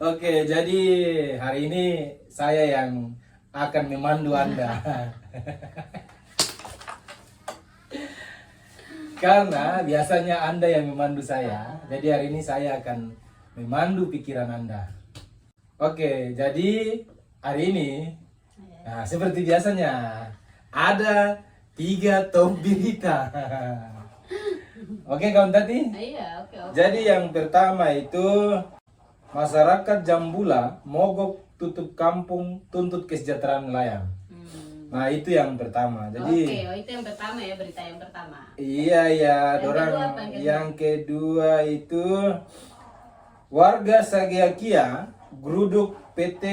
Oke, jadi hari ini saya yang akan memandu Anda. Karena biasanya Anda yang memandu saya, jadi hari ini saya akan memandu pikiran Anda. Oke, jadi hari ini, nah seperti biasanya, ada 3 top berita. Oke kawan tadi? Iya, oke. Jadi yang pertama itu, masyarakat Jambula mogok tutup kampung tuntut kesejahteraan nelayan. Nah itu yang pertama. Jadi Oke, itu yang pertama ya, berita yang pertama. iya, Yang dorang kedua apa yang kedua? yang kedua itu warga Sageakia geruduk PT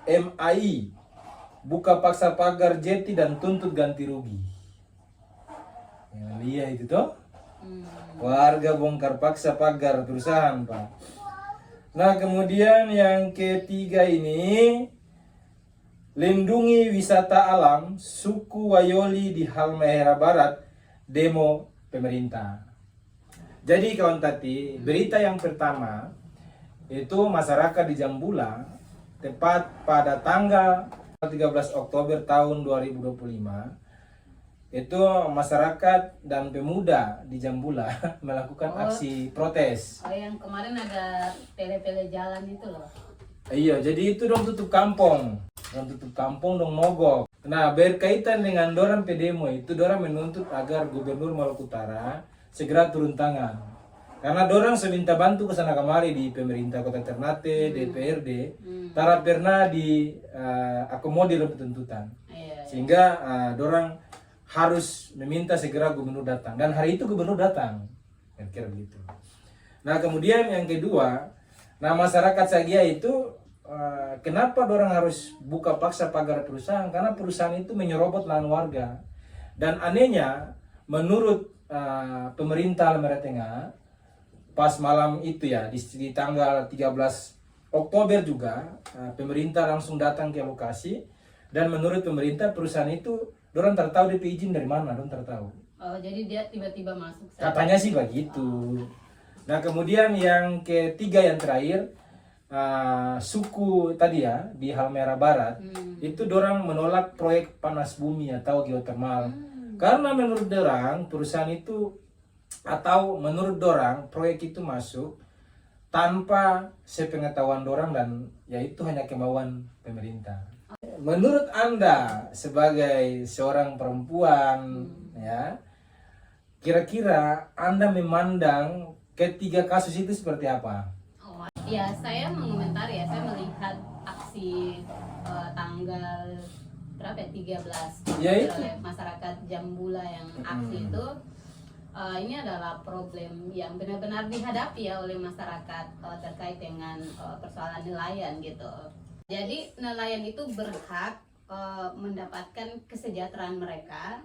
MAI buka paksa pagar jeti dan tuntut ganti rugi. Ya, lihat itu toh. Warga bongkar paksa pagar perusahaan, Pak. Nah, kemudian yang ketiga ini, lindungi wisata alam suku Wayoli di Halmahera Barat, demo pemerintah. Jadi kawan tati, berita yang pertama itu masyarakat di Jambula tepat pada tanggal 13 Oktober tahun 2025 itu masyarakat dan pemuda di Jambula melakukan aksi protes. Oh, yang kemarin ada tele-tele jalan itu loh. Iya, jadi itu dong tutup kampung. Dong tutup kampung dong mogok. Nah, berkaitan dengan dorang pedemo itu dorang menuntut agar Gubernur Maluku Utara segera turun tangan. Karena dorang seminta bantu ke sana kemari di pemerintah Kota Ternate, DPRD, tara pernah di akomodir tuntutan. Iya. Sehingga dorang harus meminta segera gubernur datang, dan hari itu gubernur datang, kira-kira begitu. Nah kemudian yang kedua, nah masyarakat Sagia itu kenapa dorang harus buka paksa pagar perusahaan? Karena perusahaan itu menyerobot lahan warga, dan anehnya menurut pemerintah Halmahera Tengah pas malam itu ya di tanggal 13 Oktober juga pemerintah langsung datang ke lokasi, dan menurut pemerintah perusahaan itu dorang tertahu DP izin dari mana, dorang tertahu. Oh, jadi dia tiba-tiba masuk saja. Katanya sih begitu. Nah kemudian yang ketiga yang terakhir, suku tadi ya di Halmahera Barat itu dorang menolak proyek panas bumi atau geotermal. Karena menurut dorang perusahaan itu atau menurut dorang proyek itu masuk tanpa sepengetahuan dorang, dan yaitu hanya kemauan pemerintah. Menurut Anda sebagai seorang perempuan ya, kira-kira Anda memandang ketiga kasus itu seperti apa? Oh, ya saya mengomentari ya, saya melihat aksi tanggal berapa ya, 13 Ya, itu. oleh masyarakat Jambula yang aksi itu. Ini adalah problem yang benar-benar dihadapi ya oleh masyarakat terkait dengan persoalan nelayan gitu. Jadi nelayan itu berhak mendapatkan kesejahteraan mereka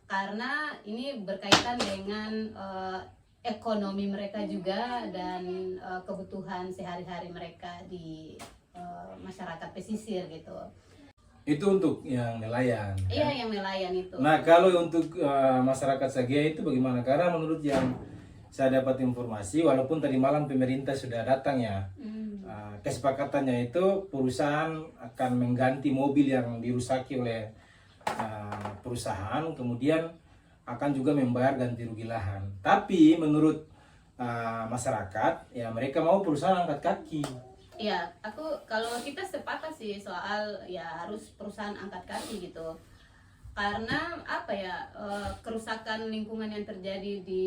karena ini berkaitan dengan ekonomi mereka juga dan kebutuhan sehari-hari mereka di masyarakat pesisir gitu. Itu untuk yang nelayan. Iya, yang nelayan itu. Nah kalau untuk masyarakat Sagia itu bagaimana? Karena menurut yang saya dapat informasi, walaupun tadi malam pemerintah sudah datang ya, kesepakatannya itu perusahaan akan mengganti mobil yang dirusaki oleh perusahaan, kemudian akan juga membayar ganti rugi lahan. Tapi menurut masyarakat ya mereka mau perusahaan angkat kaki. Ya, kalau kita sepakat sih soal ya harus perusahaan angkat kaki gitu. Karena apa ya, kerusakan lingkungan yang terjadi di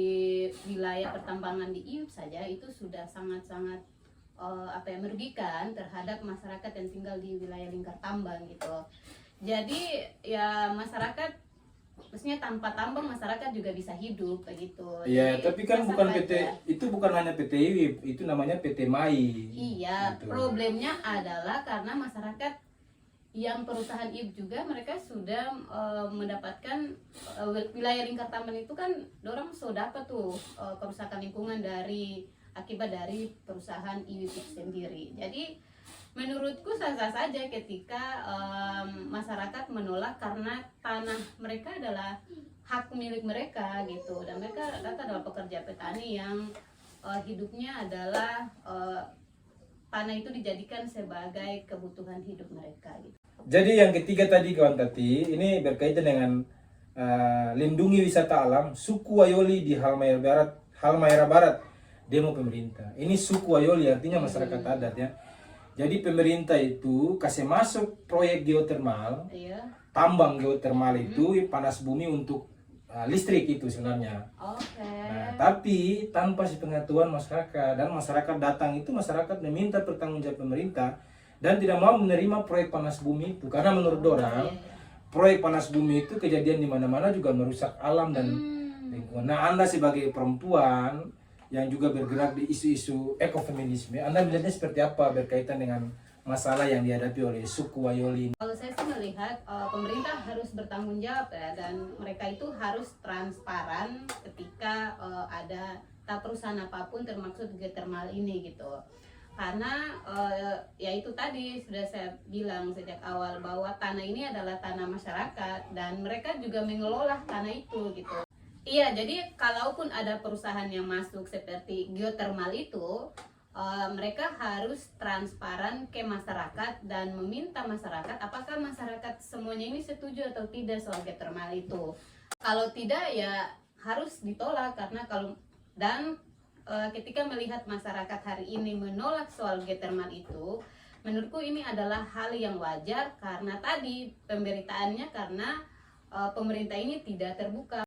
wilayah pertambangan di Iup saja itu sudah sangat-sangat merugikan terhadap masyarakat yang tinggal di wilayah lingkar tambang gitu. Jadi ya masyarakat, maksudnya tanpa tambang masyarakat juga bisa hidup begitu. Iya, Jadi, tapi kan biasa bukan saja. PT, itu bukan hanya PT IWIP, itu namanya PT MAI. Iya, Gitu. problemnya adalah karena masyarakat yang perusahaan IUP juga mereka sudah mendapatkan wilayah lingkar tambang itu kan dorang sudah dapat tuh kerusakan lingkungan akibat dari perusahaan IUP sendiri. Jadi menurutku sah-sah saja ketika masyarakat menolak karena tanah mereka adalah hak milik mereka gitu, dan mereka adalah pekerja petani yang hidupnya adalah tanah itu dijadikan sebagai kebutuhan hidup mereka gitu. Jadi yang ketiga tadi kawan Tati, ini berkaitan dengan lindungi wisata alam suku Wayoli di Halmahera Barat, demo pemerintah. Ini suku Wayoli artinya masyarakat adat ya. Jadi pemerintah itu kasih masuk proyek geotermal, Iya. tambang geotermal itu panas bumi untuk listrik itu sebenarnya. Oke. Nah, tapi tanpa sepengetahuan masyarakat, dan masyarakat datang itu masyarakat meminta pertanggungjawab pemerintah dan tidak mau menerima proyek panas bumi itu karena menurut orang proyek panas bumi itu kejadian di mana-mana juga merusak alam dan lingkungan. Nah, Anda sebagai perempuan yang juga bergerak di isu-isu ekofeminisme, Anda melihatnya seperti apa berkaitan dengan masalah yang dihadapi oleh suku Wayoli? Kalau saya sih melihat pemerintah harus bertanggung jawab ya, dan mereka itu harus transparan ketika ada perusahaan apapun termasuk geothermal ini gitu. Karena ya itu tadi sudah saya bilang sejak awal bahwa tanah ini adalah tanah masyarakat dan mereka juga mengelola tanah itu gitu. Iya, jadi kalaupun ada perusahaan yang masuk seperti geothermal itu, mereka harus transparan ke masyarakat dan meminta masyarakat apakah masyarakat semuanya ini setuju atau tidak soal geothermal itu. Kalau tidak ya harus ditolak, karena ketika melihat masyarakat hari ini menolak soal geothermal itu, menurutku ini adalah hal yang wajar karena tadi pemberitaannya karena pemerintah ini tidak terbuka.